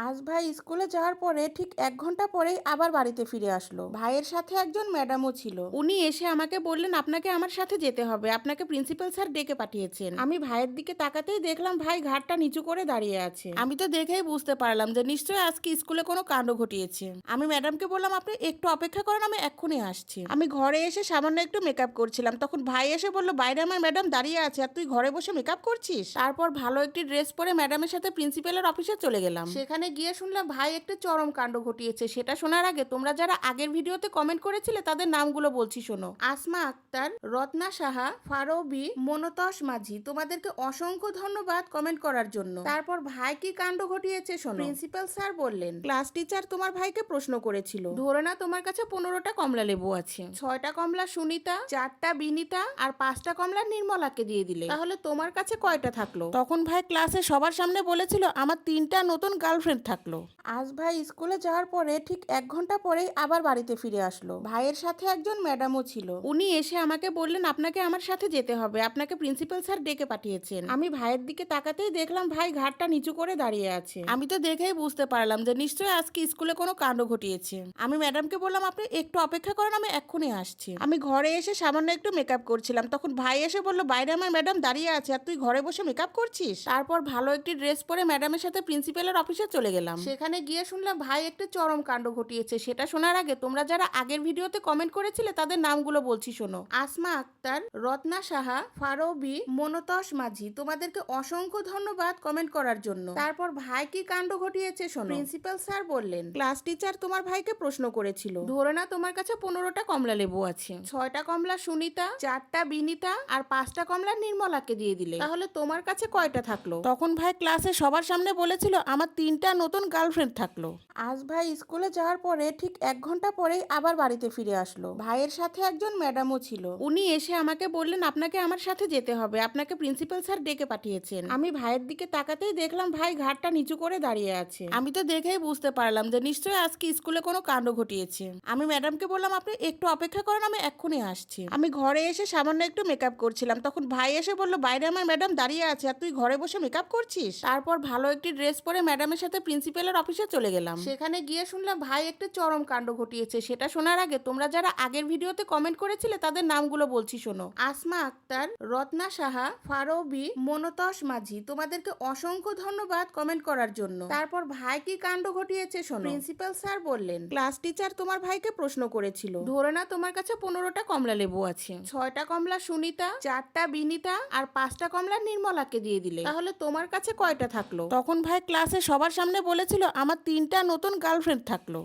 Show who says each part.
Speaker 1: আজ ভাই স্কুলে যাওয়ার পরে ঠিক 1 ঘন্টা পরেই আবার বাড়িতে ফিরে আসলো। ভাইয়ের সাথে একজন ম্যাডামও ছিল। উনি এসে আমাকে বললেন, আপনাকে আমার সাথে যেতে হবে, আপনাকে প্রিন্সিপাল স্যার ডেকে পাঠিয়েছেন। আমি ভাইয়ের দিকে তাকাতেই দেখলাম ভাই ঘাড়টা নিচু করে দাঁড়িয়ে আছে। আমি তো দেখেই বুঝতে পারলাম যে নিশ্চয়ই আজকে স্কুলে কোনো কাণ্ড ঘটিয়েছে। আমি ম্যাডামকে বললাম, আপনি একটু অপেক্ষা করেন, আমি এক্ষুনি আসছি। আমি ঘরে এসে সামান্য একটু মেকআপ করছিলাম, তখন ভাই এসে বলল, বাইরে আমার ম্যাডাম দাঁড়িয়ে আছে আর তুই ঘরে বসে মেকআপ করছিস। তারপর ভালো একটি ড্রেস পরে ম্যাডামের সাথে প্রিন্সিপালের অফিসে চলে গেলাম। সেখানে গিয়ে শুনলাম ভাই একটা চরম কাণ্ড ঘটিয়েছে। সেটা শোনার আগে তোমরা যারা আগের ভিডিওতে কমেন্ট করেছিলে তাদের নামগুলো বলছি শোনো। আসমা আক্তার, রত্না সাহা, ফারবি, মনতোষ মাঝি, তোমাদেরকে অসংখ্য ধন্যবাদ কমেন্ট করার জন্য। তারপর ভাই কি কাণ্ড ঘটিয়েছে শোনো। প্রিন্সিপাল স্যার বললেন, ক্লাস টিচার তোমার ভাইকে প্রশ্ন করেছিল, ধরে না তোমার কাছে 15টা কমলা লেবু আছে, 6টা কমলা সুনিতা, 4টা বিনিতা আর 5টা কমলা নির্মলাকে দিয়ে দিলে, তাহলে তোমার কাছে কয়টা থাকলো? তখন ভাই ক্লাসে সবার সামনে বলেছিল, আমার 3টা নতুন গার্লফ্রেন্ড থাকলো। আজ ভাই স্কুলে যাওয়ার পরে ঠিক 1 ঘন্টা পরেই আবার বাড়িতে ফিরে আসলো। ভাইয়ের সাথে একজন ম্যাডামও ছিল। উনি এসে আমাকে বললেন, আপনাকে আমার সাথে যেতে হবে, আপনাকে প্রিন্সিপাল স্যার ডেকে পাঠিয়েছেন। আমি ভাইয়ের দিকে তাকাতেই দেখলাম ভাই ঘাড়টা নিচু করে দাঁড়িয়ে আছে। আমি তো দেখেই বুঝতে পারলাম যে নিশ্চয়ই আজকে স্কুলে কোনো কাণ্ড ঘটিয়েছে। আমি ম্যাডামকে বললাম, আপনি একটু অপেক্ষা করেন, আমি এক্ষুনি আসছি। আমি ঘরে এসে সামান্য একটু মেকআপ করছিলাম, তখন ভাই এসে বলল, বাইরে আমার ম্যাডাম দাঁড়িয়ে আছে আর তুই ঘরে বসে মেকআপ করছিস। তারপর ভালো একটি ড্রেস পরে ম্যাডামের সাথে প্রিন্সিপালের অফিসে চলে গেলাম। সেখানে গিয়ে শুনলাম ভাই একটা চরম কাণ্ড ঘটিয়েছে। সেটা শোনার আগে তোমরা যারা আগের ভিডিওতে কমেন্ট করেছিলে তাদের নামগুলো বলছি শোনো। আসমা আক্তার, রত্না সাহা, ফারবি, মনতোষ মাঝি, তোমাদেরকে অসংখ্য ধন্যবাদ কমেন্ট করার জন্য। তারপর ভাই কি কাণ্ড ঘটিয়েছে শোনো। প্রিন্সিপাল স্যার বললেন, ক্লাস টিচার তোমার ভাইকে প্রশ্ন করেছিল, ধরে না তোমার কাছে 15টা কমলা লেবু আছে, 6টা কমলা সুনিতা, 4টা বিনিতা আর 5টা কমলা নির্মলাকে দিয়ে দিলে, তাহলে তোমার কাছে কয়টা থাকলো? তখন ভাই ক্লাসে সবার সামনে বলেছিল, আমার 3টা নতুন গার্লফ্রেন্ড থাকলো। আজ ভাই স্কুলে যাওয়ার পরে ঠিক 1 ঘন্টা পরেই আবার বাড়িতে ফিরে আসলো। ভাইয়ের সাথে একজন ম্যাডামও ছিল। উনি এসে আমাকে বললেন, আপনাকে আমার সাথে যেতে হবে, আপনাকে প্রিন্সিপাল স্যার ডেকে পাঠিয়েছেন। আমি ভাইয়ের দিকে তাকাতেই দেখলাম ভাই ঘাড়টা নিচু করে দাঁড়িয়ে আছে। আমি তো দেখেই বুঝতে পারলাম যে নিশ্চয়ই আজকে স্কুলে কোনো কাণ্ড ঘটিয়েছে। আমি ম্যাডামকে বললাম, আপনি একটু অপেক্ষা করেন, আমি এক্ষুনি আসছি। আমি ঘরে এসে সামান্য একটু মেকআপ করছিলাম, তখন ভাই এসে বলল, বাইরে আমার ম্যাডাম দাঁড়িয়ে আছে আর তুই ঘরে বসে মেকআপ করছিস। তারপর ভালো একটি ড্রেস পরে ম্যাডামের সাথে প্রিন্সিপালের অফিসে চলে গেলাম। সেখানে গিয়ে শুনলাম ভাই একটা চরম কাণ্ড ঘটিয়েছে। সেটা শোনার আগে তোমরা যারা আগের ভিডিওতে কমেন্ট করেছিলে তাদের নামগুলো বলছি শোনো। আসমা আক্তার, রত্না সাহা, ফারবি, মনতোষ মাঝি, তোমাদেরকে অসংখ্য ধন্যবাদ কমেন্ট করার জন্য। তারপর ভাই কি কাণ্ড ঘটিয়েছে শোনো। প্রিন্সিপাল স্যার বললেন, ক্লাস টিচার তোমার ভাইকে প্রশ্ন করেছিল, ধরে না তোমার কাছে 15টা কমলা লেবু আছে, 6টা কমলা সুনিতা, 4টা বিনিতা আর 5টা কমলা নির্মলাকে দিয়ে দিলে, তাহলে তোমার কাছে কয়টা থাকলো? তখন ভাই ক্লাসে সবার সামনে বলেছিল, আমার 3টা নতুন গার্লফ্রেন্ড থাকলো।